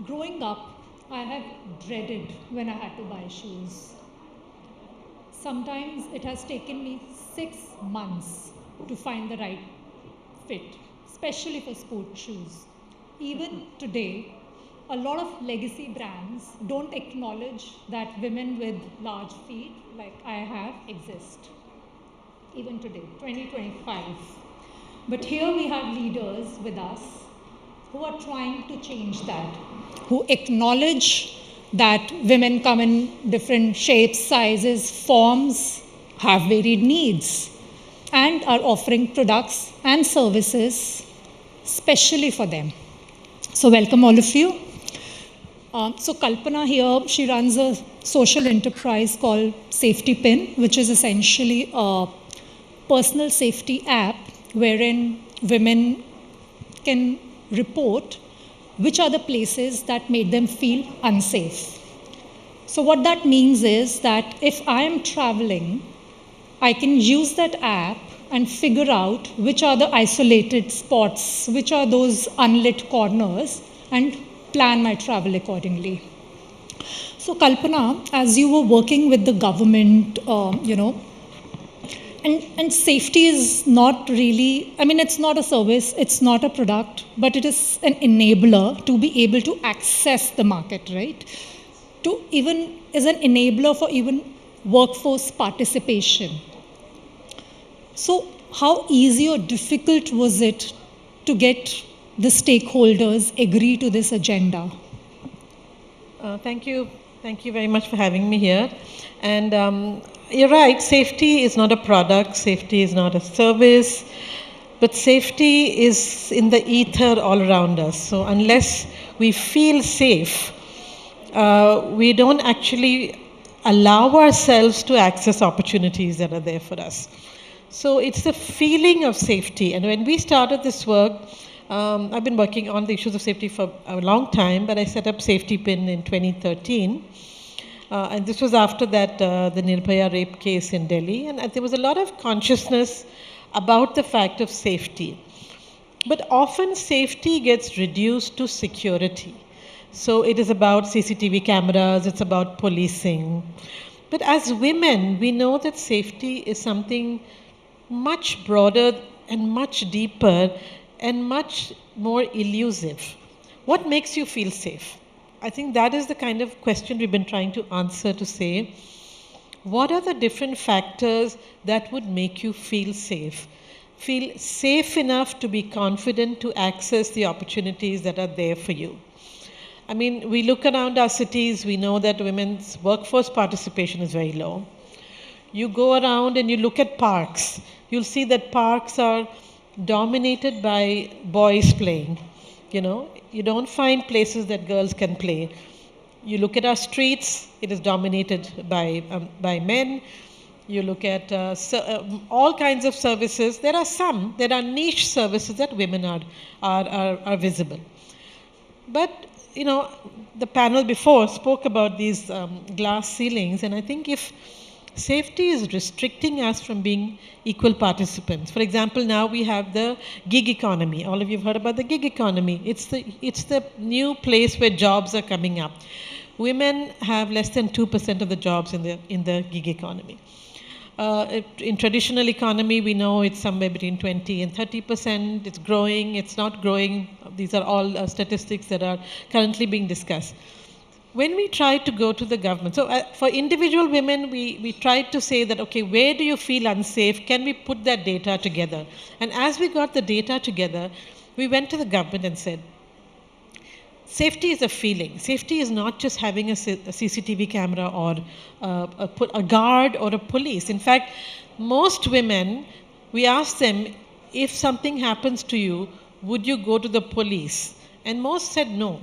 Growing up, I have dreaded when I had to buy shoes. Sometimes it has taken me 6 months to find the right fit, especially for sport shoes. Even today, a lot of legacy brands don't acknowledge that women with large feet, like I have, exist. Even today, 2025. But here we have leaders with us who are trying to change that, who acknowledge that women come in different shapes, sizes, forms, have varied needs, and are offering products and services specially for them. So welcome all of you. So Kalpana here, she runs a social enterprise called safetipin, which is essentially a personal safety app wherein women can report which are the places that made them feel unsafe. So what that means is that if I am traveling, I can use that app and figure out which are the isolated spots, which are those unlit corners, and plan my travel accordingly. So Kalpana, as you were working with the government, and safety is not really, I mean, it's not a service, it's not a product, but it is an enabler to be able to access the market, right? To even, is an enabler for even workforce participation. So how easy or difficult was it to get the stakeholders agree to this agenda? Thank you. Thank you very much for having me here. And you're right, safety is not a product, safety is not a service, but safety is in the ether all around us. So unless we feel safe, we don't actually allow ourselves to access opportunities that are there for us. So it's the feeling of safety. And when we started this work, I've been working on the issues of safety for a long time, but I set up safetipin in 2013. And this was after that, the Nirbhaya rape case in Delhi. And there was a lot of consciousness about the fact of safety. But often safety gets reduced to security. So it is about CCTV cameras, it's about policing. But as women, we know that safety is something much broader and much deeper and much more elusive. What makes you feel safe? I think that is the kind of question we've been trying to answer, to say, what are the different factors that would make you feel safe? Feel safe enough to be confident to access the opportunities that are there for you. I mean, we look around our cities, we know that women's workforce participation is very low. You go around and you look at parks, you'll see that parks are dominated by boys playing. You don't find places that girls can play. You look at our streets, it is dominated by men. You look at all kinds of services. There are niche services that women are visible. But, the panel before spoke about these glass ceilings, and I think if safety is restricting us from being equal participants. For example, now we have the gig economy. All of you have heard about the gig economy. It's the new place where jobs are coming up. Women have less than 2% of the jobs in the gig economy. In traditional economy, we know it's somewhere between 20 and 30%. It's growing, it's not growing. These are all statistics that are currently being discussed. When we tried to go to the government, so for individual women, we tried to say that, okay, where do you feel unsafe? Can we put that data together? And as we got the data together, we went to the government and said, safety is a feeling. Safety is not just having a CCTV camera or a guard or a police. In fact, most women, we asked them, if something happens to you, would you go to the police? And most said no.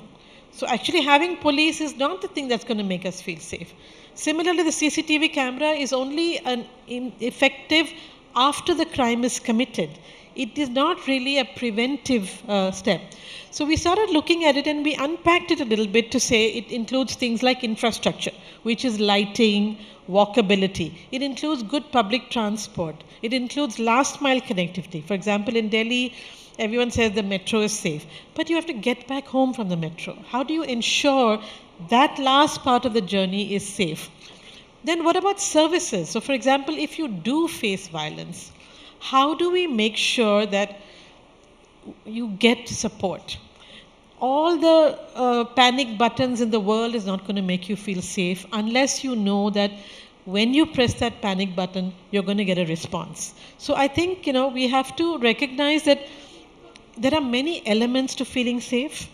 So actually having police is not the thing that's going to make us feel safe. Similarly, the CCTV camera is only effective after the crime is committed. It is not really a preventive step. So we started looking at it and we unpacked it a little bit to say it includes things like infrastructure, which is lighting, walkability. It includes good public transport. It includes last mile connectivity. For example, in Delhi, Everyone says the metro is safe, but you have to get back home from the metro. How do you ensure that last part of the journey is safe? Then what about services? So for example, if you do face violence, how do we make sure that you get support? All the panic buttons in the world is not going to make you feel safe unless you know that when you press that panic button, you're going to get a response. So I think, we have to recognize that there are many elements to feeling safe,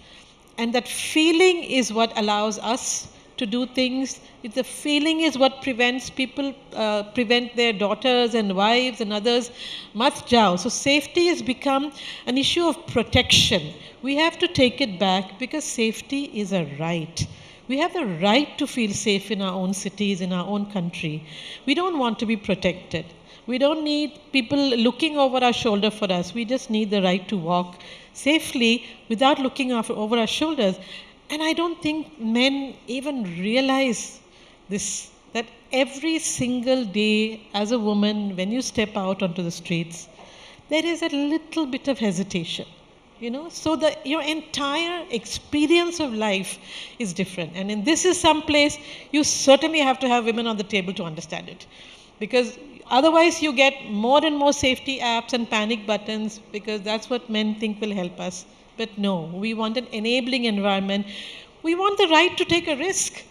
and that feeling is what allows us to do things. The feeling is what prevents people, prevent their daughters and wives and others. Mat jao. So safety has become an issue of protection. We have to take it back because safety is a right. We have the right to feel safe in our own cities, in our own country. We don't want to be protected. We don't need people looking over our shoulder for us. We just need the right to walk safely without looking over our shoulders. And I don't think men even realize this, that every single day as a woman, when you step out onto the streets, there is a little bit of hesitation. So your entire experience of life is different. And this is some place you certainly have to have women on the table to understand it. Because otherwise you get more and more safety apps and panic buttons because that's what men think will help us. But no, we want an enabling environment. We want the right to take a risk.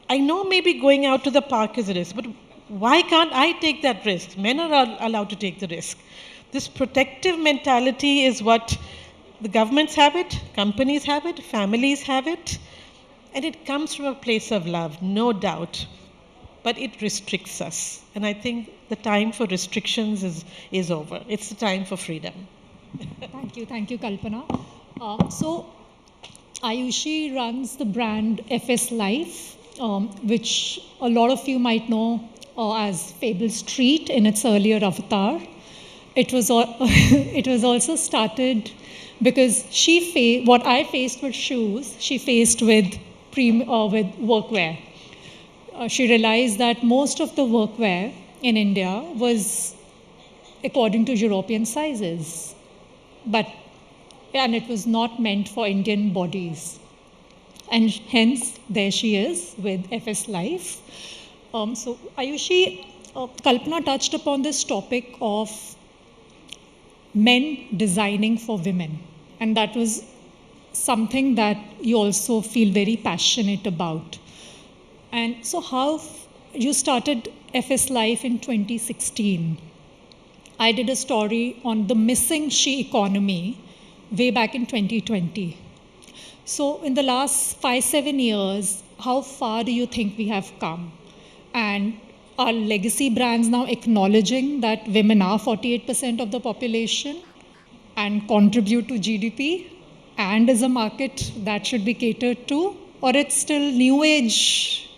I know maybe going out to the park is a risk, but why can't I take that risk? Men are allowed to take the risk. This protective mentality is what the governments have it, companies have it, families have it, and it comes from a place of love, no doubt. But it restricts us. And I think the time for restrictions is over. It's the time for freedom. Thank you, Kalpana. So Ayushi runs the brand FS Life, which a lot of you might know as Fable Street in its earlier avatar. It was also started because what I faced with shoes, she faced with workwear. She realized that most of the workwear in India was according to European sizes, and it was not meant for Indian bodies. And hence, there she is with FS Life. So Ayushi, Kalpana touched upon this topic of men designing for women. And that was something that you also feel very passionate about. And so how you started FS Life in 2016. I did a story on the missing she economy way back in 2020. So in the last 5-7 years, how far do you think we have come? And are legacy brands now acknowledging that women are 48% of the population and contribute to GDP and is a market that should be catered to? Or it's still new age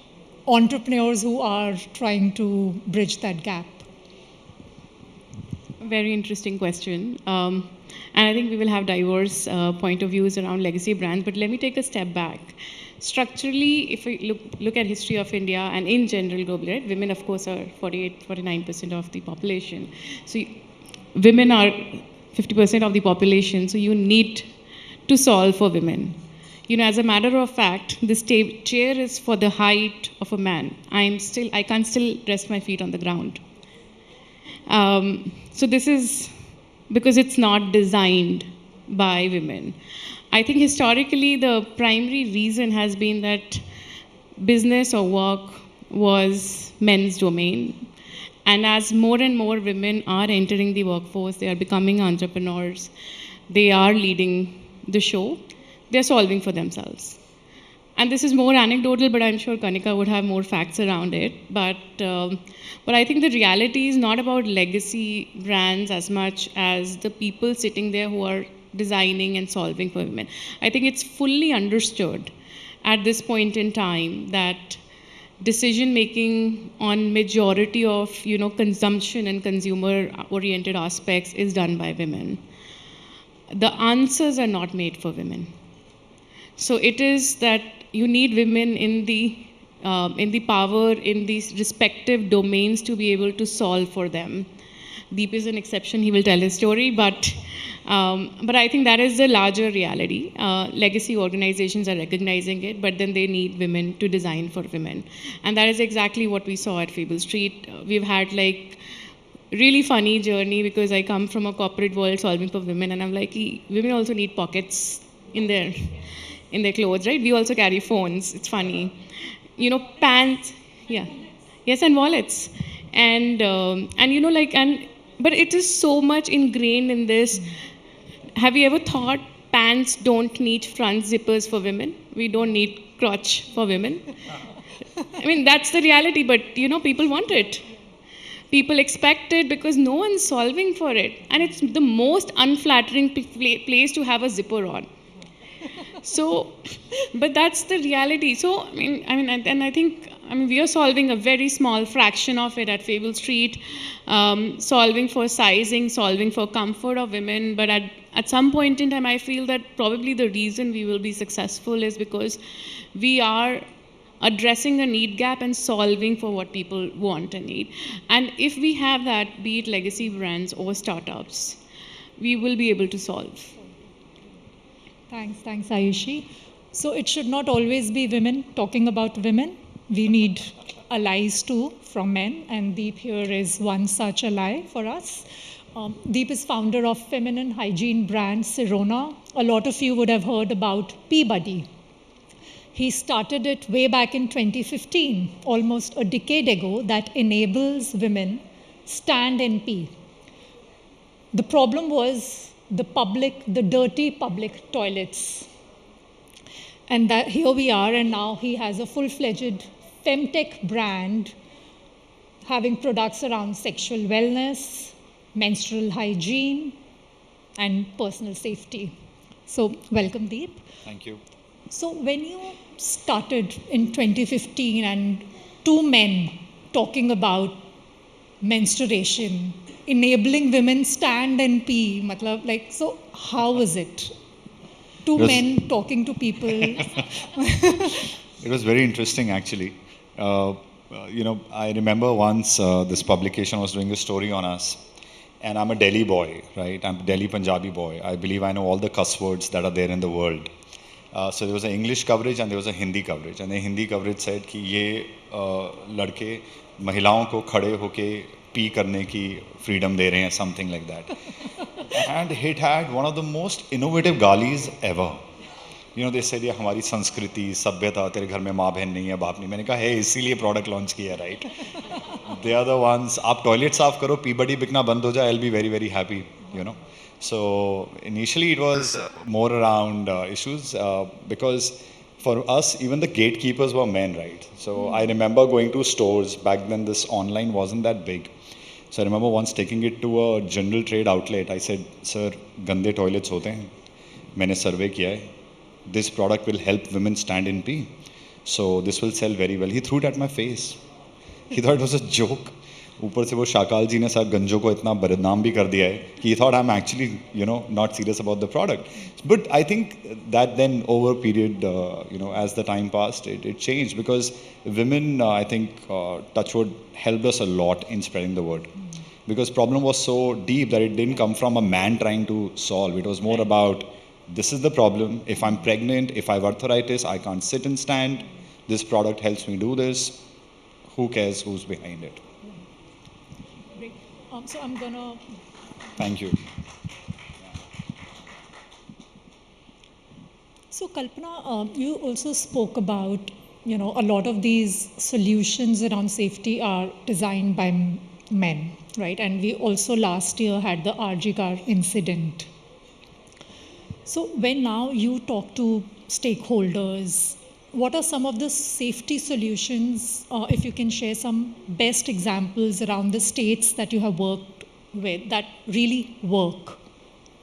entrepreneurs who are trying to bridge that gap? Very interesting question. And I think we will have diverse point of views around legacy brands, but let me take a step back. Structurally, if we look at history of India and in general globally, right, women of course are 49% of the population. So women are 50% of the population, so you need to solve for women. As a matter of fact, this chair is for the height of a man. I can't still rest my feet on the ground. So this is because it's not designed by women. I think historically the primary reason has been that business or work was men's domain. And as more and more women are entering the workforce, they are becoming entrepreneurs, they are leading the show, they're solving for themselves. And this is more anecdotal, but I'm sure Kanika would have more facts around it. But I think the reality is not about legacy brands as much as the people sitting there who are designing and solving for women. I think it's fully understood at this point in time that decision making on majority of consumption and consumer oriented aspects is done by women. The answers are not made for women. So it is that you need women in the power in these respective domains to be able to solve for them. Deep is an exception, he will tell his story, but I think that is the larger reality. Legacy organizations are recognizing it, but then they need women to design for women. And that is exactly what we saw at Fable Street. We've had like really funny journey because I come from a corporate world solving for women, and I'm like, women also need pockets in their clothes, right? We also carry phones. It's funny, pants, yeah, yes, and wallets, and but it is so much ingrained in this. Have you ever thought pants don't need front zippers for women? We don't need crotch for women. I mean, that's the reality, but people want it. People expect it because no one's solving for it. And it's the most unflattering place to have a zipper on. So, but that's the reality. So, and I think, we are solving a very small fraction of it at Fable Street, solving for sizing, solving for comfort of women. But at some point in time, I feel that probably the reason we will be successful is because we are addressing a need gap and solving for what people want and need. And if we have that, be it legacy brands or startups, we will be able to solve. Thanks, Ayushi. So it should not always be women talking about women. We need allies too from men, and Deep here is one such ally for us. Deep is founder of feminine hygiene brand Sirona. A lot of you would have heard about Peabody. He started it way back in 2015, almost a decade ago, that enables women stand and pee. The problem was the dirty public toilets. And that here we are, and now he has a full-fledged femtech brand having products around sexual wellness, menstrual hygiene, and personal safety. So welcome, Deep. Thank you. So when you started in 2015 and two men talking about menstruation, enabling women stand and pee, so how was it? Two men talking to people. It was very interesting, actually. I remember once this publication was doing a story on us, and I'm a Delhi boy, right? I'm a Delhi Punjabi boy. I believe I know all the cuss words that are there in the world. So there was an English coverage and there was a Hindi coverage, and the Hindi coverage said कि ये लड़के महिलाओं को खड़े होके P करने की freedom दे रहे हैं, something like that. And it had one of the most innovative galis ever. They said ये हमारी संस्कृति सभ्यता, तेरे घर में माँ बहन नहीं है, बाप नहीं. मैंने कहा है इसीलिए प्रोडक्ट लॉन्च किया, right? They are the ones. आप टॉयलेट साफ करो, पीबडी बिकना बंद हो जाए, I'll be very very happy. So initially it was more around issues because for us even the gatekeepers were men, right? So I remember going to stores back then. This online wasn't that big. So I remember once taking it to a general trade outlet. I said, sir, gande toilets hote hain. मैंने survey किया है. This product will help women stand in pee. So this will sell very well. He threw it at my face. He thought it was a joke. ऊपर से वो शाकाल जी ने सब गंजों को इतना बदनाम भी कर दिया है कि he thought I'm actually not serious about the product. But I think that then over a period as the time passed it changed because women I think touchwood helped us a lot in spreading the word because problem was so deep that it didn't come from a man trying to solve. It was more about this is the problem. If I'm pregnant, if I have arthritis, I can't sit and stand. This product helps me do this. Who cares who's behind it? So I'm gonna. Thank you. So Kalpana, you also spoke about, a lot of these solutions around safety are designed by men, right? And we also last year had the RG car incident. So when now you talk to stakeholders, what are some of the safety solutions, if you can share some best examples around the states that you have worked with that really work?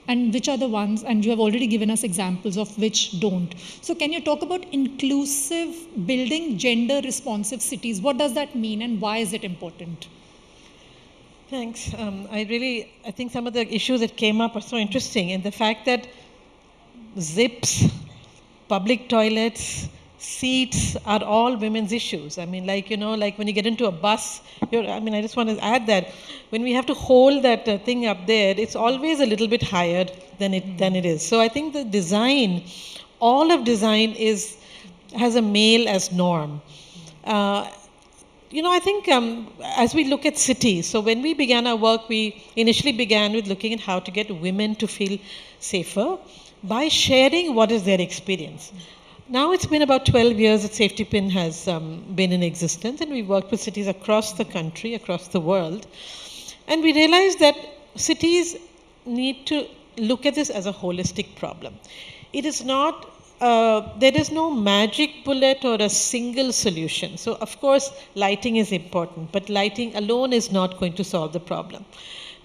And which are the ones, and you have already given us examples of which don't. So can you talk about inclusive building gender responsive cities? What does that mean and why is it important? Thanks. I think some of the issues that came up are so interesting, and the fact that zips, public toilets, seats are all women's issues. I mean, like, like when you get into a bus, I just want to add that when we have to hold that thing up there, it's always a little bit higher than it is. So I think the design, all of design has a male as norm. I think as we look at cities, so when we began our work, we initially began with looking at how to get women to feel safer by sharing what is their experience. Now it's been about 12 years that safetipin has been in existence, and we worked with cities across the country, across the world. And we realized that cities need to look at this as a holistic problem. It is not, there is no magic bullet or a single solution. So, of course, lighting is important, but lighting alone is not going to solve the problem.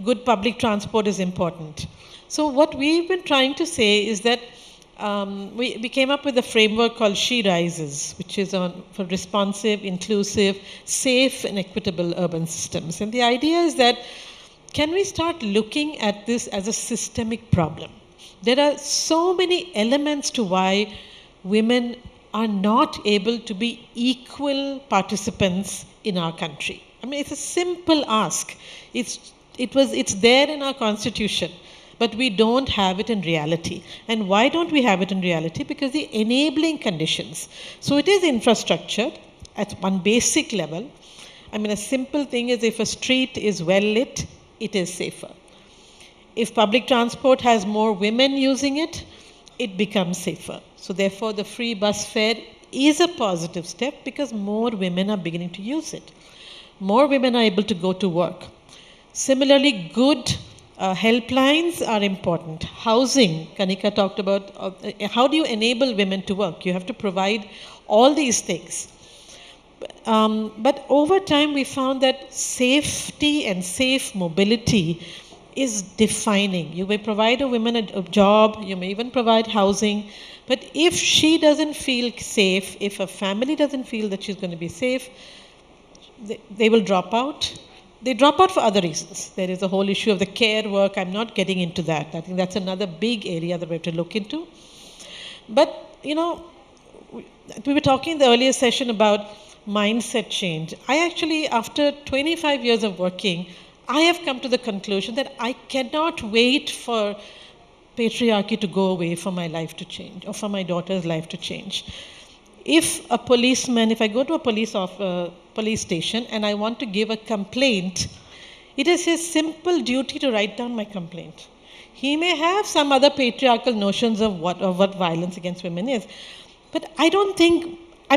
Good public transport is important. So, what we've been trying to say is that we came up with a framework called She Rises, which is for responsive, inclusive, safe, and equitable urban systems. And the idea is that can we start looking at this as a systemic problem? There are so many elements to why women are not able to be equal participants in our country. I mean, it's a simple ask. It's there in our constitution, but we don't have it in reality. And why don't we have it in reality? Because the enabling conditions. So it is infrastructure at one basic level. I mean, a simple thing is if a street is well lit, it is safer. If public transport has more women using it, it becomes safer. So therefore, the free bus fare is a positive step because more women are beginning to use it. More women are able to go to work. Similarly, good helplines are important. Housing, Kanika talked about, how do you enable women to work? You have to provide all these things. But over time, we found that safety and safe mobility is defining. You may provide a woman a job, you may even provide housing, but if she doesn't feel safe, if a family doesn't feel that she's going to be safe, they will drop out. They drop out for other reasons. There is a whole issue of the care work. I'm not getting into that. I think that's another big area that we have to look into. But, we were talking in the earlier session about mindset change. I actually, after 25 years of working, I have come to the conclusion that I cannot wait for patriarchy to go away for my life to change or for my daughter's life to change. If I go to a police station and I want to give a complaint, it is his simple duty to write down my complaint. He may have some other patriarchal notions of what violence against women is, but I'm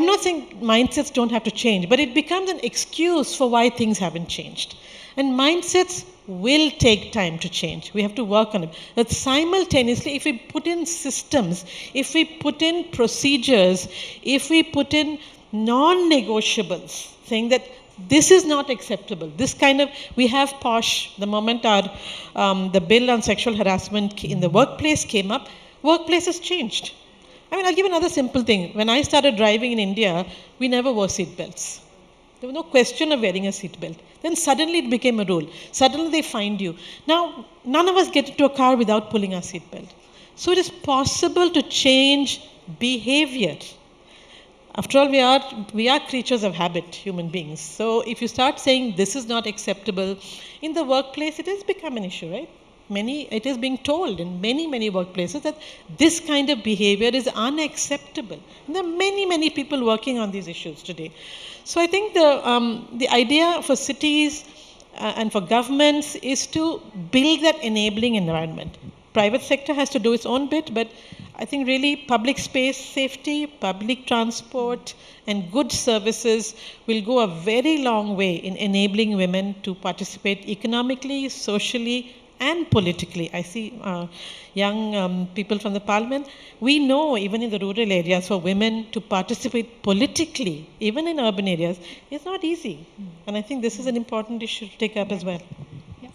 not saying mindsets don't have to change, but it becomes an excuse for why things haven't changed. And mindsets will take time to change. We have to work on it. But simultaneously, if we put in systems, if we put in procedures, if we put in non-negotiables, saying that this is not acceptable, we have POSH, the moment the bill on sexual harassment in the workplace came up, workplaces changed. I mean, I'll give another simple thing. When I started driving in India, we never wore seat belts. There was no question of wearing a seatbelt. Then suddenly it became a rule. Suddenly they fined you. Now, none of us get into a car without pulling our seatbelt. So it is possible to change behavior. After all, we are creatures of habit, human beings. So if you start saying this is not acceptable, in the workplace it has become an issue, right? It is being told in many, many workplaces that this kind of behavior is unacceptable. And there are many, many people working on these issues today. So I think the idea for cities and for governments is to build that enabling environment. Private sector has to do its own bit, but I think really public space safety, public transport, and good services will go a very long way in enabling women to participate economically, socially, and politically. I see young people from the parliament. We know even in the rural areas for women to participate politically, even in urban areas, is not easy. And I think this is an important issue to take up as well. Yes,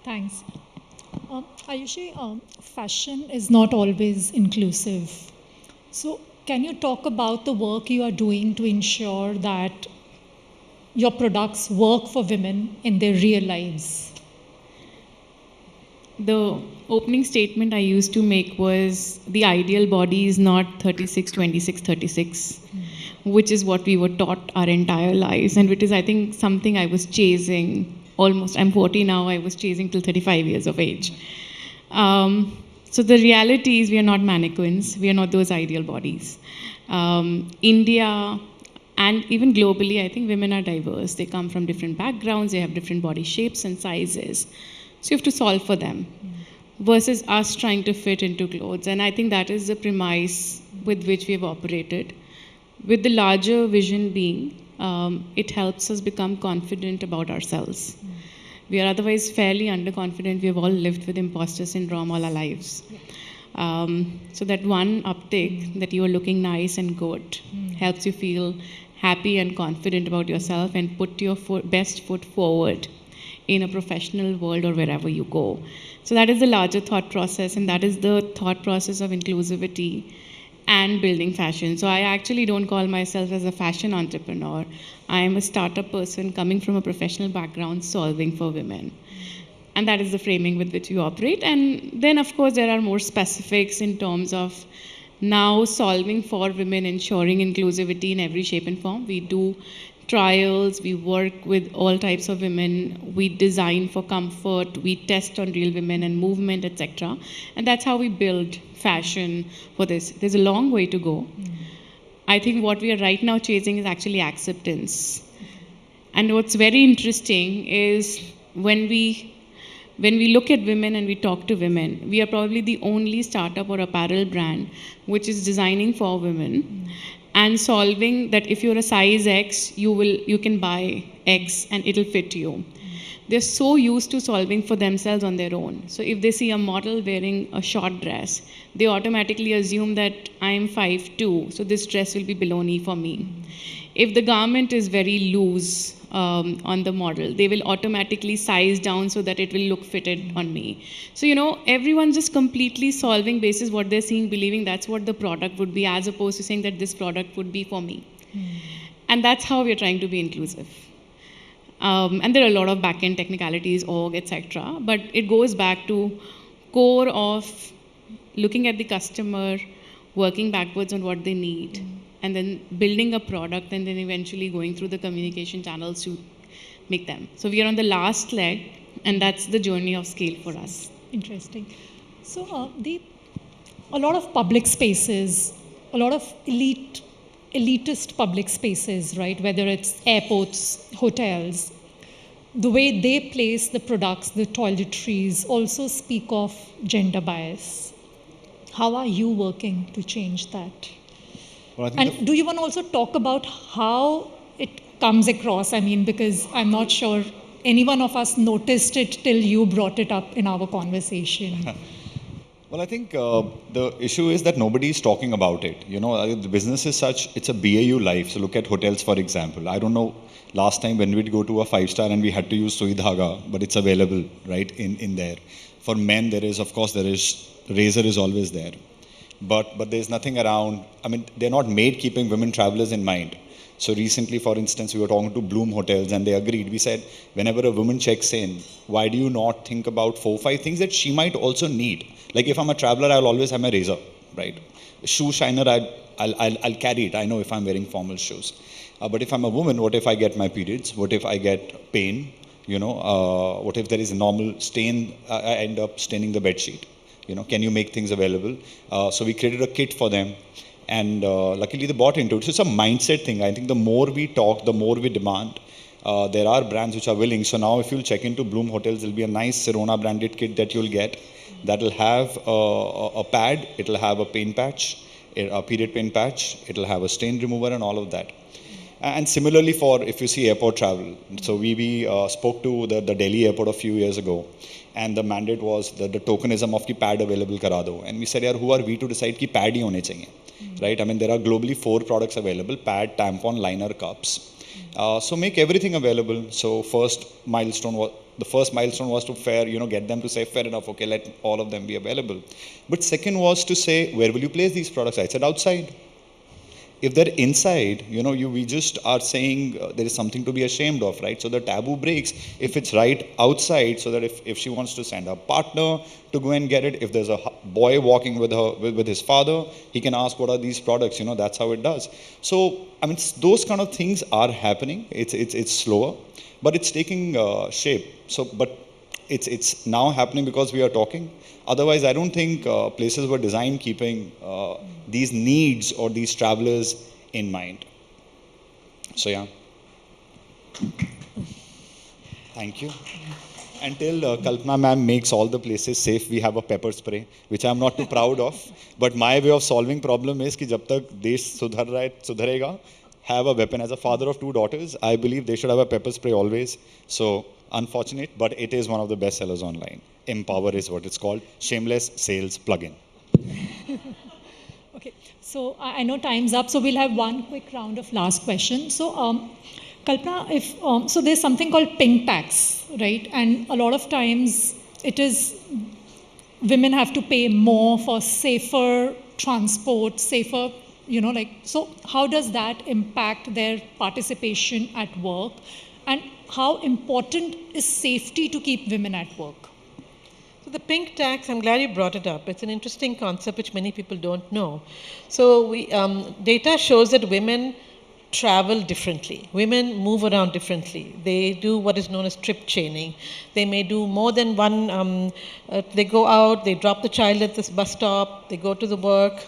thanks. Ayushi, fashion is not always inclusive. So can you talk about the work you are doing to ensure that your products work for women in their real lives? The opening statement I used to make was the ideal body is not 36, 26, 36. which is what we were taught our entire lives, and which is, I think, something I was chasing almost. I'm 40 now, I was chasing till 35 years of age. So the reality is we are not mannequins, we are not those ideal bodies. India and even globally, I think women are diverse. They come from different backgrounds, they have different body shapes and sizes. So you have to solve for them versus us trying to fit into clothes. And I think that is the premise with which we have operated. With the larger vision being, it helps us become confident about ourselves. We are otherwise fairly underconfident. We have all lived with imposter syndrome all our lives. So that one uptake that you are looking nice and good helps you feel happy and confident about yourself and put your best foot forward in a professional world or wherever you go. So that is the larger thought process, and that is the thought process of inclusivity and building fashion. So I actually don't call myself as a fashion entrepreneur. I am a startup person coming from a professional background solving for women. And that is the framing with which we operate. And then, of course, there are more specifics in terms of now solving for women, ensuring inclusivity in every shape and form. We do trials, we work with all types of women, we design for comfort, we test on real women and movement, etc. And that's how we build fashion for this. There's a long way to go. I think what we are right now chasing is actually acceptance. And what's very interesting is when we look at women and we talk to women, we are probably the only startup or apparel brand which is designing for women and solving that if you're a size X, you can buy X and it'll fit you. They're so used to solving for themselves on their own. So if they see a model wearing a short dress, they automatically assume that I'm 5'2", so this dress will be below knee for me. If the garment is very loose on the model, they will automatically size down so that it will look fitted on me. So, everyone's just completely solving basis what they're seeing, believing that's what the product would be, as opposed to saying that this product would be for me. And that's how we're trying to be inclusive. And there are a lot of back-end technicalities, org, etc. But it goes back to core of looking at the customer, working backwards on what they need, and then building a product, and then eventually going through the communication channels to make them. So we are on the last leg, and that's the journey of scale for us. Interesting. So a lot of public spaces, a lot of elitist public spaces, right? Whether it's airports, hotels, the way they place the products, the toiletries, also speak of gender bias. How are you working to change that? Well, I think And do you want to also talk about how it comes across? I mean, because I'm not sure any one of us noticed it till you brought it up in our conversation. Well, I think the issue is that nobody is talking about it. The business is such, it's a BAU life. So look at hotels, for example. I don't know last time when we'd go to a 5-star and we had to use Sui Dhaga, but it's available, right, in there. For men, razor is always there. But there's nothing around. I mean, they're not made keeping women travelers in mind. So recently, for instance, we were talking to Bloom Hotels and they agreed. We said, whenever a woman checks in, why do you not think about 4-5 things that she might also need? Like if I'm a traveler, I'll always have my razor, right? Shoe shiner, I'll carry it. I know if I'm wearing formal shoes. But if I'm a woman, what if I get my periods? What if I get pain? What if there is a normal stain? I end up staining the bed sheet. Can you make things available? So we created a kit for them. And luckily they bought into it. So it's a mindset thing. I think the more we talk, the more we demand. There are brands which are willing. So now if you'll check into Bloom Hotels, there'll be a nice Sirona branded kit that you'll get. That'll have a pad, it'll have a pain patch, a period pain patch, it'll have a stain remover and all of that. And similarly for, if you see airport travel, so we spoke to the Delhi airport a few years ago, and the mandate was the tokenism of ki pad available kara do. And we said, yaar, who are we to decide ki pad hi hone chahiye, right? I mean, there are globally 4 products available: pad, tampon, liner, cups. So make everything available. So the first milestone was to get them to say, fair enough, okay, let all of them be available. But second was to say, where will you place these products? I said, outside. If they're inside, we just are saying there is something to be ashamed of, right? So the taboo breaks if it's right outside, so that if she wants to send her partner to go and get it, if there's a boy walking with her with his father, he can ask what are these products. That's how it does. So I mean, those kind of things are happening. It's slower, but it's taking shape. So, but it's now happening because we are talking. Otherwise, I don't think places were designed keeping these needs or these travelers in mind. So yeah. Thank you. Until Kalpana ma'am makes all the places safe, we have a pepper spray, which I'm not too proud of. But my way of solving problem is कि जब तक देश सुधरेगा, have a weapon. As a father of 2 daughters, I believe they should have a pepper spray always. So unfortunate, but it is one of the best sellers online. Empower is what it's called. Shameless sales plugin. Okay, so I know time's up, so we'll have one quick round of last question. So, Kalpana, so there's something called pink tax, right? And a lot of times it is women have to pay more for safer transport, safer, so how does that impact their participation at work? And how important is safety to keep women at work? So the pink tax, I'm glad you brought it up. It's an interesting concept which many people don't know. So data shows that women travel differently. Women move around differently. They do what is known as trip chaining. They may do more than one, they go out, they drop the child at this bus stop, they go to the work,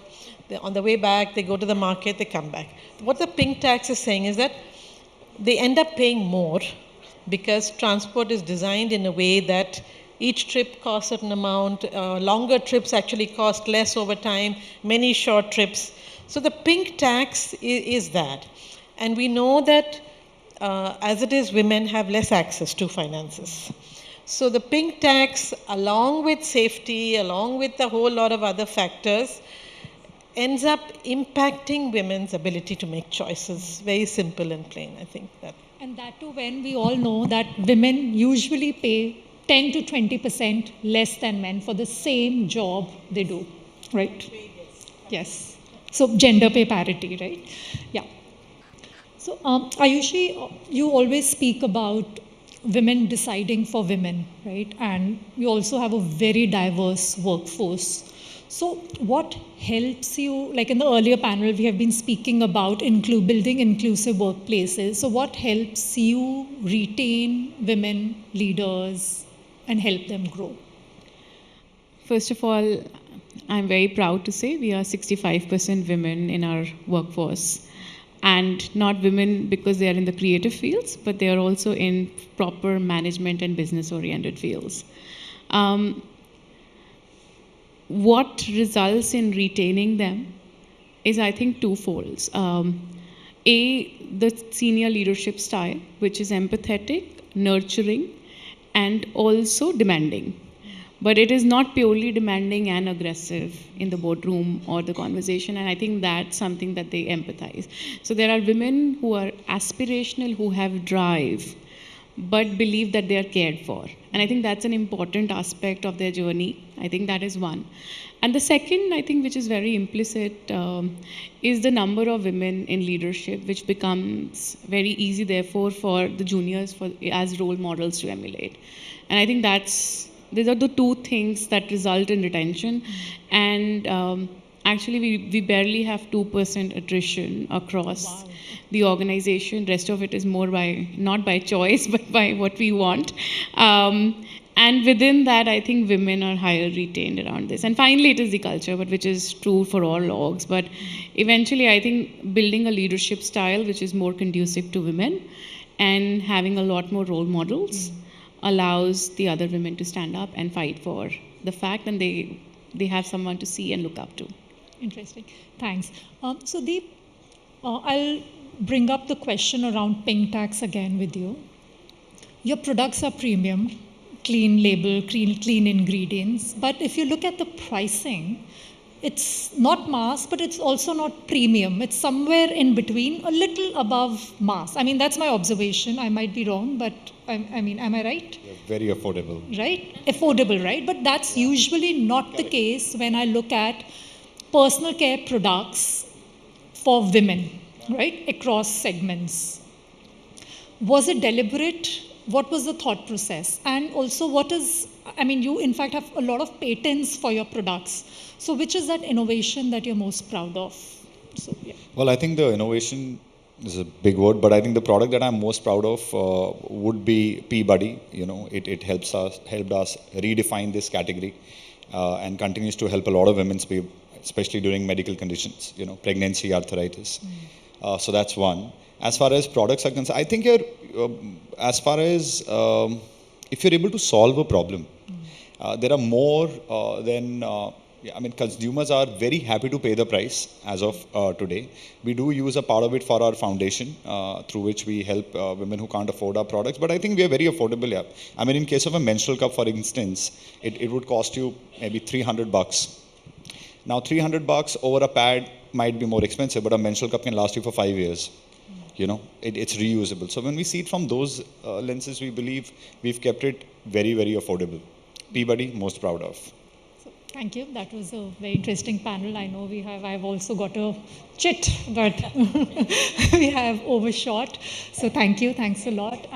on the way back, they go to the market, they come back. What the pink tax is saying is that they end up paying more because transport is designed in a way that each trip costs a certain amount. Longer trips actually cost less over time, many short trips. So the pink tax is that. And we know that as it is, women have less access to finances. So the pink tax, along with safety, along with a whole lot of other factors, ends up impacting women's ability to make choices. Very simple and plain, I think. And that too, when we all know that women usually pay 10 to 20% less than men for the same job they do, right? Yes. So gender pay parity, right? Yeah. So Ayushi, you always speak about women deciding for women, right? And you also have a very diverse workforce. So what helps you, like in the earlier panel, we have been speaking about building inclusive workplaces. So what helps you retain women leaders and help them grow? First of all, I'm very proud to say we are 65% women in our workforce. And not women because they are in the creative fields, but they are also in proper management and business-oriented fields. What results in retaining them is, I think, twofold. The senior leadership style, which is empathetic, nurturing, and also demanding. But it is not purely demanding and aggressive in the boardroom or the conversation, and I think that's something that they empathize. So there are women who are aspirational, who have drive, but believe that they are cared for. And I think that's an important aspect of their journey. I think that is one. And the second, I think, which is very implicit, is the number of women in leadership, which becomes very easy, therefore, for the juniors as role models to emulate. And I think these are the two things that result in retention. And actually, we barely have 2% attrition across the organization. Rest of it is more not by choice, but by what we want. And within that, I think women are higher retained around this. And finally, it is the culture, but which is true for all orgs. But eventually, I think building a leadership style which is more conducive to women and having a lot more role models allows the other women to stand up and fight for the fact, and they have someone to see and look up to. Interesting. Thanks. So Deep, I'll bring up the question around pink tax again with you. Your products are premium, clean label, clean ingredients, but if you look at the pricing, it's not mass, but it's also not premium. It's somewhere in between, a little above mass. I mean, that's my observation. I might be wrong, but I mean, am I right? Yeah, very affordable. Right? Affordable, right? But that's usually not the case when I look at personal care products for women, right, across segments. Was it deliberate? What was the thought process? And also, you in fact have a lot of patents for your products. So, which is that innovation that you're most proud of? So, yeah. Well, I think the innovation is a big word, but I think the product that I'm most proud of would be P-Buddy. It helped us redefine this category and continues to help a lot of women, especially during medical conditions, pregnancy, arthritis. So that's one. As far as products are concerned, I think as far as if you're able to solve a problem, there are more than consumers are very happy to pay the price as of today. We do use a part of it for our foundation, through which we help women who can't afford our products. But I think we are very affordable. Yeah. In case of a menstrual cup, for instance, it would cost you maybe $300. Now, $300 over a pad might be more expensive, but a menstrual cup can last you for 5 years. It's reusable. So when we see it from those lenses, we believe we've kept it very, very affordable. P-Buddy, most proud of. So, thank you. That was a very interesting panel. I know I've also got a chit, but we have overshot. So thank you. Thanks a lot.